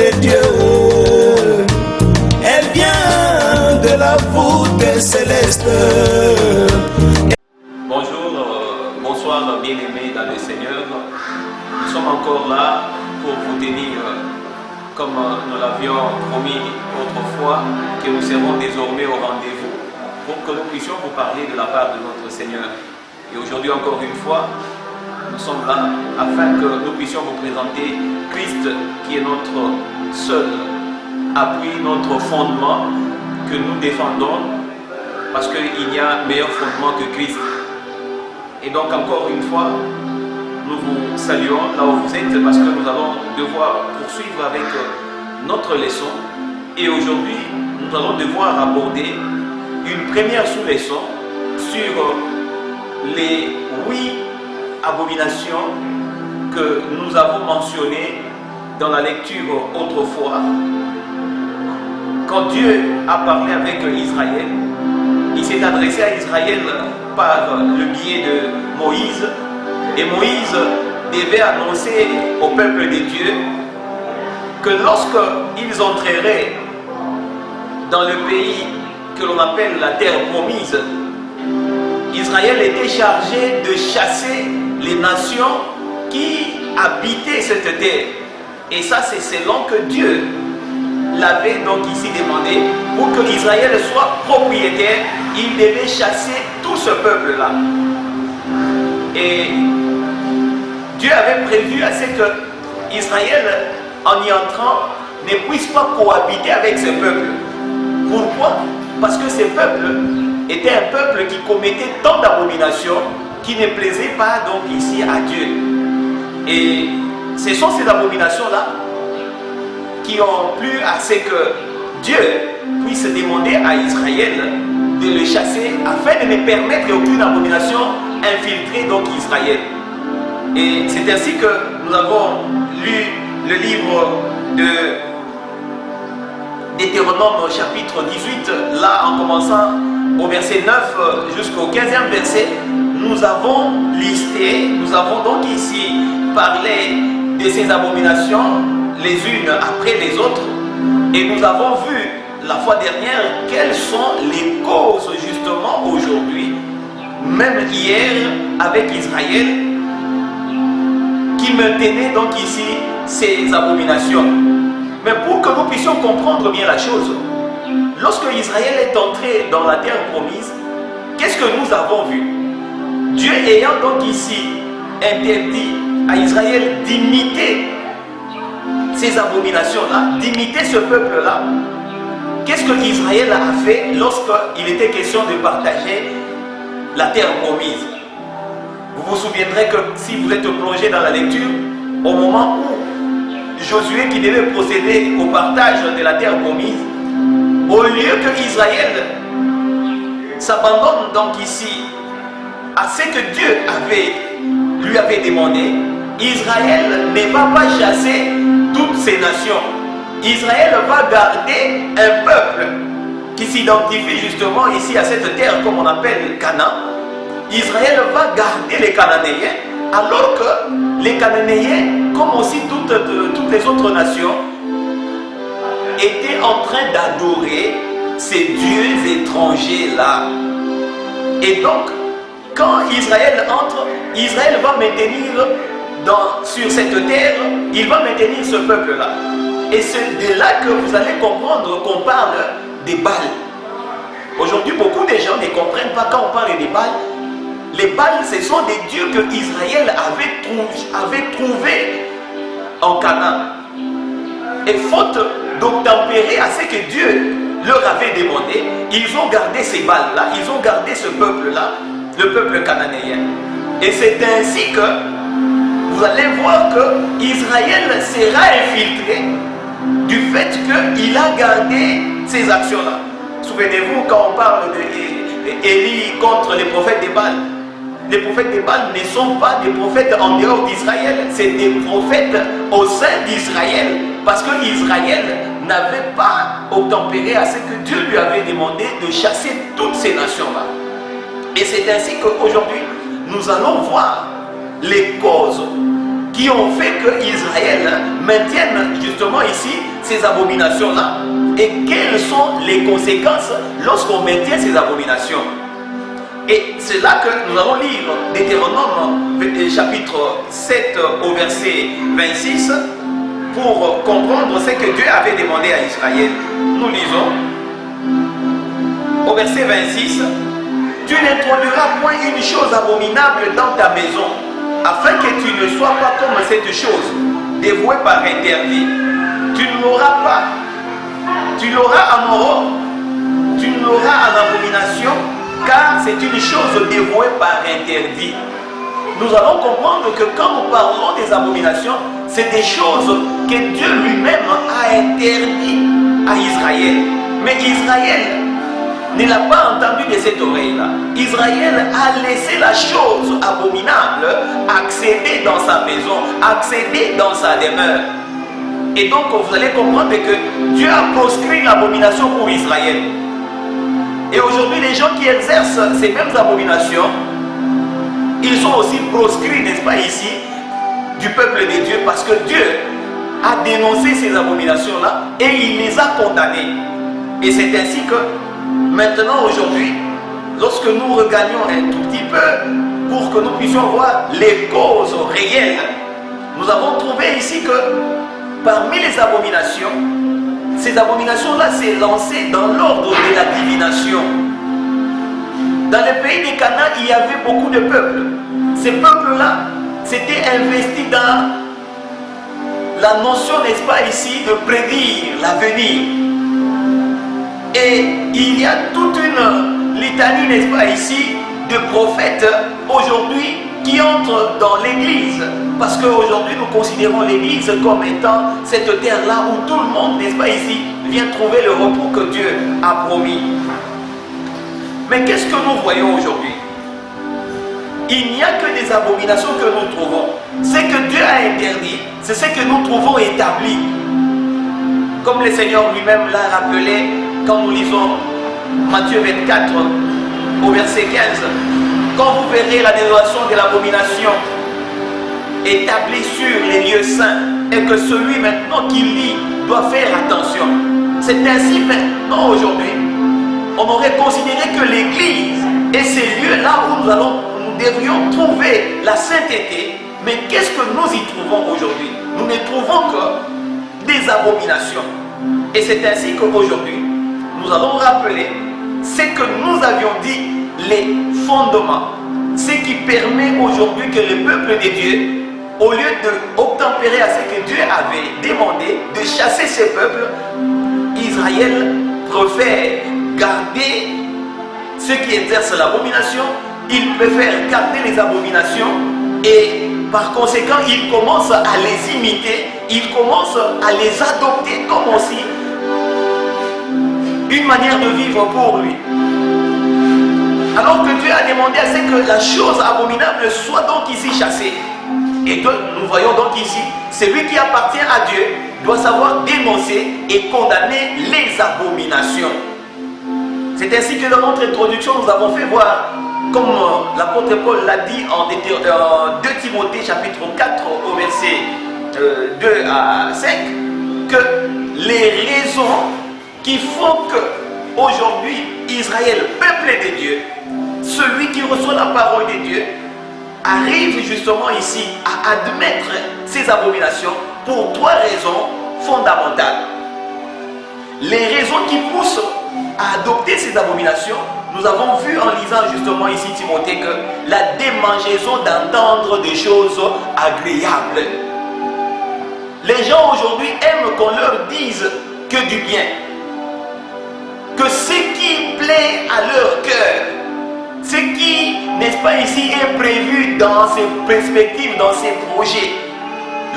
de Dieu, elle vient de la voûte céleste. Bonjour, bonsoir bien-aimés dans le Seigneur. Nous sommes encore là pour vous tenir, comme nous l'avions promis autrefois, que nous serons désormais au rendez-vous pour que nous puissions vous parler de la part de notre Seigneur. Et aujourd'hui encore une fois, nous sommes là afin que nous puissions vous présenter Christ qui est notre seul appui, notre fondement que nous défendons parce qu'il n'y a meilleur fondement que Christ. Et donc encore une fois, nous vous saluons là où vous êtes parce que nous allons devoir poursuivre avec notre leçon. Et aujourd'hui, nous allons devoir aborder une première sous-leçon sur les 8 abominations que nous avons mentionnées dans la lecture autrefois. Quand Dieu a parlé avec Israël, il s'est adressé à Israël par le biais de Moïse, et Moïse devait annoncer au peuple de Dieu que lorsqu'ils entreraient dans le pays que l'on appelle la terre promise, Israël était chargé de chasser les nations qui habitaient cette terre. Et ça, c'est selon que Dieu l'avait donc ici demandé. Pour que Israël soit propriétaire, il devait chasser tout ce peuple-là. Et Dieu avait prévu à ce que Israël, en y entrant, ne puisse pas cohabiter avec ce peuple. Pourquoi? Parce que ce peuple était un peuple qui commettait tant d'abominations qui ne plaisaient pas donc ici à Dieu. Et ce sont ces abominations-là qui ont plu à ce que Dieu puisse demander à Israël de le chasser afin de ne permettre aucune abomination infiltrer donc Israël. Et c'est ainsi que nous avons lu le livre de Deutéronome chapitre 18, là en commençant au verset 9 jusqu'au 15e verset, nous avons listé, nous avons donc ici parlé de ces abominations les unes après les autres, et nous avons vu la fois dernière quelles sont les causes justement aujourd'hui, même hier avec Israël, qui maintenait donc ici ces abominations. Mais pour que nous puissions comprendre bien la chose, lorsque Israël est entré dans la terre promise, qu'est-ce que nous avons vu? Dieu ayant donc ici interdit à Israël d'imiter ces abominations-là, d'imiter ce peuple-là, qu'est-ce que Israël a fait lorsqu'il était question de partager la terre promise? Vous vous souviendrez que si vous êtes plongé dans la lecture, au moment où Josué qui devait procéder au partage de la terre promise, au lieu que Israël s'abandonne donc ici à ce que Dieu lui avait demandé, Israël ne va pas chasser toutes ces nations. Israël va garder un peuple qui s'identifie justement ici à cette terre comme on appelle Canaan. Israël va garder les Cananéens, alors que les Cananéens, comme aussi toutes les autres nations, étaient en train d'adorer ces dieux étrangers-là. Et donc, quand Israël entre, Israël va maintenir sur cette terre, il va maintenir ce peuple-là. Et c'est de là que vous allez comprendre qu'on parle des Baals. Aujourd'hui, beaucoup de gens ne comprennent pas quand on parle des Baals. Les Baals, ce sont des dieux que Israël avait trouvés en Canaan. Et faute d'obtempérer à ce que Dieu leur avait demandé, ils ont gardé ces Baals-là, ils ont gardé ce peuple-là, le peuple cananéen. Et c'est ainsi que vous allez voir que Israël sera infiltré du fait qu'il a gardé ces actions-là. Souvenez-vous quand on parle d'Élie contre les prophètes des Baals. Les prophètes des Baals ne sont pas des prophètes en dehors d'Israël, c'est des prophètes au sein d'Israël. Parce que Israël n'avait pas obtempéré à ce que Dieu lui avait demandé de chasser toutes ces nations-là. Et c'est ainsi qu'aujourd'hui, nous allons voir les causes qui ont fait que Israël maintienne justement ici ces abominations-là et quelles sont les conséquences lorsqu'on maintient ces abominations. Et c'est là que nous allons lire Deutéronome chapitre 7 au verset 26 pour comprendre ce que Dieu avait demandé à Israël. Nous lisons au verset 26: tu n'introduiras point une chose abominable dans ta maison, afin que tu ne sois pas comme cette chose, dévouée par interdit. Tu ne l'auras pas, tu l'auras en horreur, tu ne l'auras en abomination, car c'est une chose dévouée par interdit. Nous allons comprendre que quand nous parlons des abominations, c'est des choses que Dieu lui-même a interdites à Israël. Mais Israël ne l'a pas entendu de cette oreille-là. Israël a laissé la chose abominable accéder dans sa maison, accéder dans sa demeure. Et donc vous allez comprendre que Dieu a proscrit l'abomination pour Israël. Et aujourd'hui, les gens qui exercent ces mêmes abominations, ils sont aussi proscrits, n'est-ce pas, ici, du peuple de Dieu, parce que Dieu a dénoncé ces abominations-là et il les a condamnées. Et c'est ainsi que maintenant, aujourd'hui, lorsque nous regagnons un tout petit peu pour que nous puissions voir les causes réelles, nous avons trouvé ici que parmi les abominations, ces abominations-là s'est lancé dans l'ordre de la divination. Dans le pays de Canaan, il y avait beaucoup de peuples. Ces peuples-là s'étaient investis dans la notion, n'est-ce pas ici, de prédire l'avenir. Et il y a toute une litanie, n'est-ce pas ici, de prophètes aujourd'hui qui entrent dans l'église. Parce qu'aujourd'hui, nous considérons l'église comme étant cette terre-là où tout le monde, n'est-ce pas ici, vient trouver le repos que Dieu a promis. Mais qu'est-ce que nous voyons aujourd'hui? Il n'y a que des abominations que nous trouvons. Ce que Dieu a interdit, c'est ce que nous trouvons établi. Comme le Seigneur lui-même l'a rappelé quand nous lisons Matthieu 24 au verset 15. Quand vous verrez la désolation de l'abomination établie sur les lieux saints, et que celui maintenant qui lit doit faire attention. C'est ainsi maintenant aujourd'hui, on aurait considéré que l'église est ces lieux-là où nous devrions trouver la sainteté. Mais qu'est-ce que nous y trouvons aujourd'hui? Nous ne trouvons que des abominations. Et c'est ainsi qu'aujourd'hui, nous allons rappeler ce que nous avions dit, les fondements, ce qui permet aujourd'hui que le peuple de Dieu, au lieu d'obtempérer à ce que Dieu avait demandé, de chasser ce peuple, Israël préfère garder ceux qui exercent l'abomination, il préfère garder les abominations et par conséquent, il commence à les imiter, il commence à les adopter comme aussi une manière de vivre pour lui. Alors que Dieu a demandé à ce que la chose abominable soit donc ici chassée. Et que nous voyons donc ici, celui qui appartient à Dieu doit savoir dénoncer et condamner les abominations. C'est ainsi que dans notre introduction, nous avons fait voir, comme l'apôtre Paul l'a dit en 2 Timothée chapitre 4 au verset 2 à 5, que les raisons qui font que aujourd'hui Israël, peuple de Dieu, celui qui reçoit la parole de Dieu, arrive justement ici à admettre ces abominations pour 3 raisons fondamentales. Les raisons qui poussent à adopter ces abominations, nous avons vu en lisant justement ici Timothée que la démangeaison d'entendre des choses agréables. Les gens aujourd'hui aiment qu'on leur dise que du bien, que ce qui plaît à leur cœur, ce qui, n'est-ce pas ici, est prévu dans ses perspectives, dans ses projets.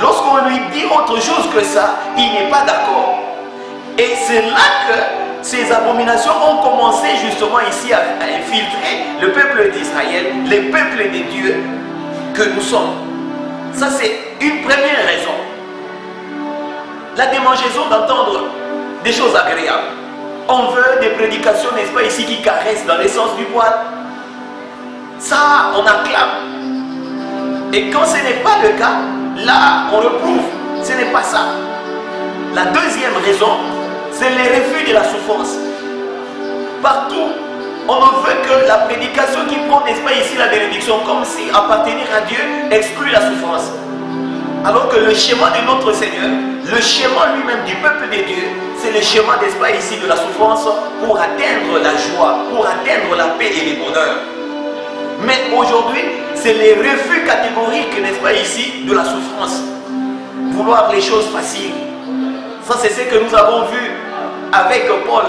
Lorsqu'on lui dit autre chose que ça, il n'est pas d'accord. Et c'est là que ces abominations ont commencé justement ici à infiltrer le peuple d'Israël, le peuple de Dieu que nous sommes. Ça, c'est une première raison. La démangeaison d'entendre des choses agréables. On veut des prédications, n'est-ce pas ici, qui caressent dans le sens du poil. Ça, on acclame. Et quand ce n'est pas le cas, là, on reprouve. Ce n'est pas ça. La deuxième raison, c'est le refus de la souffrance. Partout, on veut que la prédication qui prend, n'est-ce pas ici, la bénédiction, comme si appartenir à Dieu exclut la souffrance. Alors que le schéma de notre Seigneur, le schéma lui-même du peuple de Dieu, c'est le schéma, n'est-ce pas ici, de la souffrance pour atteindre la joie, pour atteindre la paix et le bonheur. Mais aujourd'hui, c'est le refus catégorique, n'est-ce pas ici, de la souffrance. Vouloir les choses faciles. Ça, c'est ce que nous avons vu avec Paul.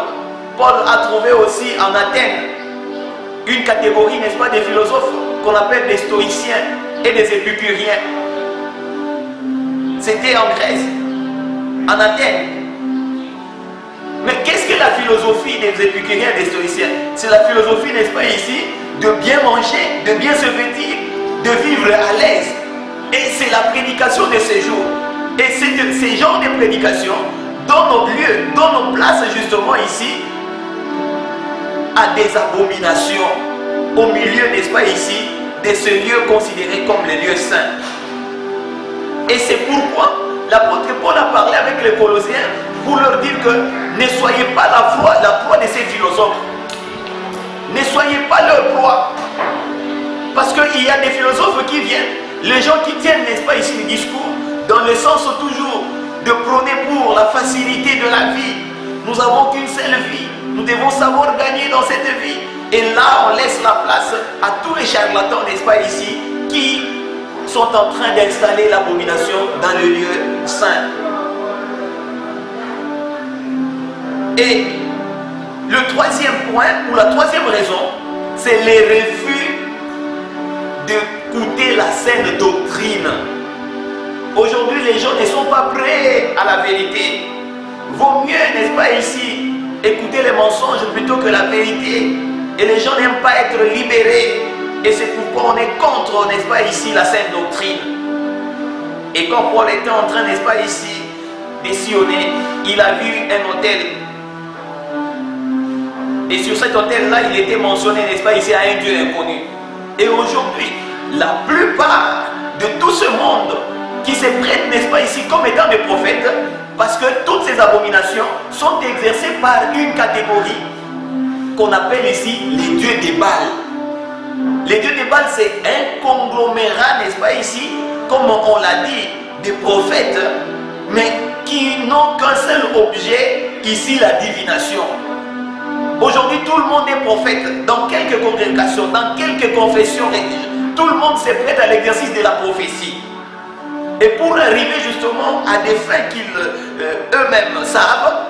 Paul a trouvé aussi en Athènes une catégorie, n'est-ce pas, des philosophes qu'on appelle des stoïciens et des épicuriens. C'était en Grèce, en Athènes. Mais qu'est-ce que la philosophie des épicuriens et des stoïciens? C'est la philosophie, n'est-ce pas ici, de bien manger, de bien se vêtir, de vivre à l'aise. Et c'est la prédication de ces jours. Et c'est ces genres de prédication donnent nos lieux, donnent nos places justement ici à des abominations au milieu, n'est-ce pas ici, de ce lieu considéré comme les lieux saints. Et c'est pourquoi l'apôtre Paul a parlé avec les Colossiens pour leur dire que ne soyez pas la proie de ces philosophes. Ne soyez pas leur proie. Parce qu'il y a des philosophes qui viennent, les gens qui tiennent, n'est-ce pas ici, le discours, dans le sens toujours de prôner pour la facilité de la vie. Nous n'avons qu'une seule vie. Nous devons savoir gagner dans cette vie. Et là, on laisse la place à tous les charlatans, n'est-ce pas ici, qui sont en train d'installer l'abomination dans le lieu saint. Et le troisième point, ou la troisième raison, c'est le refus d'écouter la saine doctrine. Aujourd'hui, les gens ne sont pas prêts à la vérité. Vaut mieux, n'est-ce pas ici, écouter les mensonges plutôt que la vérité. Et les gens n'aiment pas être libérés. Et c'est pourquoi on est contre, n'est-ce pas ici, la saine doctrine. Et quand Paul était en train, n'est-ce pas ici, de sillonner, il a vu un hôtel. Et sur cet hôtel-là, il était mentionné, n'est-ce pas ici, à un Dieu inconnu. Et aujourd'hui, la plupart de tout ce monde qui se prête, n'est-ce pas ici, comme étant des prophètes, parce que toutes ces abominations sont exercées par une catégorie qu'on appelle ici les dieux des Baals. Les dieux des Baals, c'est un conglomérat, n'est-ce pas ici, comme on l'a dit, des prophètes, mais qui n'ont qu'un seul objet, ici la divination. Aujourd'hui, tout le monde est prophète. Dans quelques congrégations, dans quelques confessions religieuses, tout le monde se prête à l'exercice de la prophétie. Et pour arriver justement à des fins qu'ils eux-mêmes savent,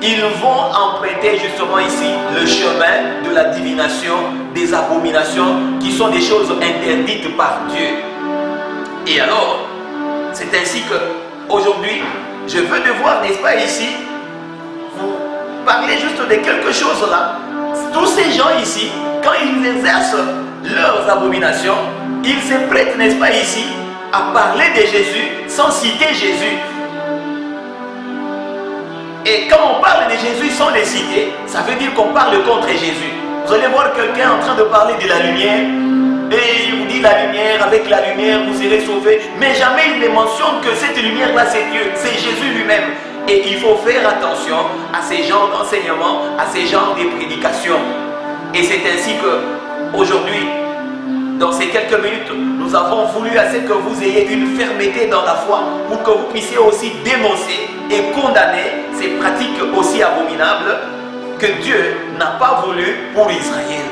ils vont emprunter justement ici le chemin de la divination, des abominations qui sont des choses interdites par Dieu. Et alors, c'est ainsi que aujourd'hui, je veux devoir, n'est-ce pas ici, vous parler juste de quelque chose là. Tous ces gens ici, quand ils exercent leurs abominations, ils se prêtent, n'est-ce pas ici, à parler de Jésus sans citer Jésus. Et quand on parle de Jésus sans les citer, ça veut dire qu'on parle contre Jésus. Vous allez voir quelqu'un en train de parler de la lumière, et il vous dit la lumière, avec la lumière vous serez sauvés, mais jamais il ne mentionne que cette lumière-là c'est Dieu, c'est Jésus lui-même. Et il faut faire attention à ces genres d'enseignements, à ces genres de prédications. Et c'est ainsi que aujourd'hui, dans ces quelques minutes, nous avons voulu à ce que vous ayez une fermeté dans la foi pour que vous puissiez aussi dénoncer et condamner ces pratiques aussi abominables que Dieu n'a pas voulu pour Israël.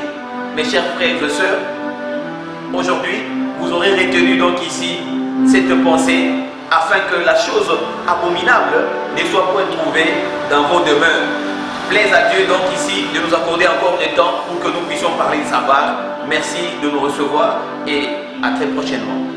Mes chers frères et sœurs, aujourd'hui, vous aurez retenu donc ici cette pensée afin que la chose abominable ne soit point trouvée dans vos demeures. Plaise à Dieu donc ici de nous accorder encore du temps pour que nous puissions parler de sa part. Merci de nous recevoir et à très prochainement.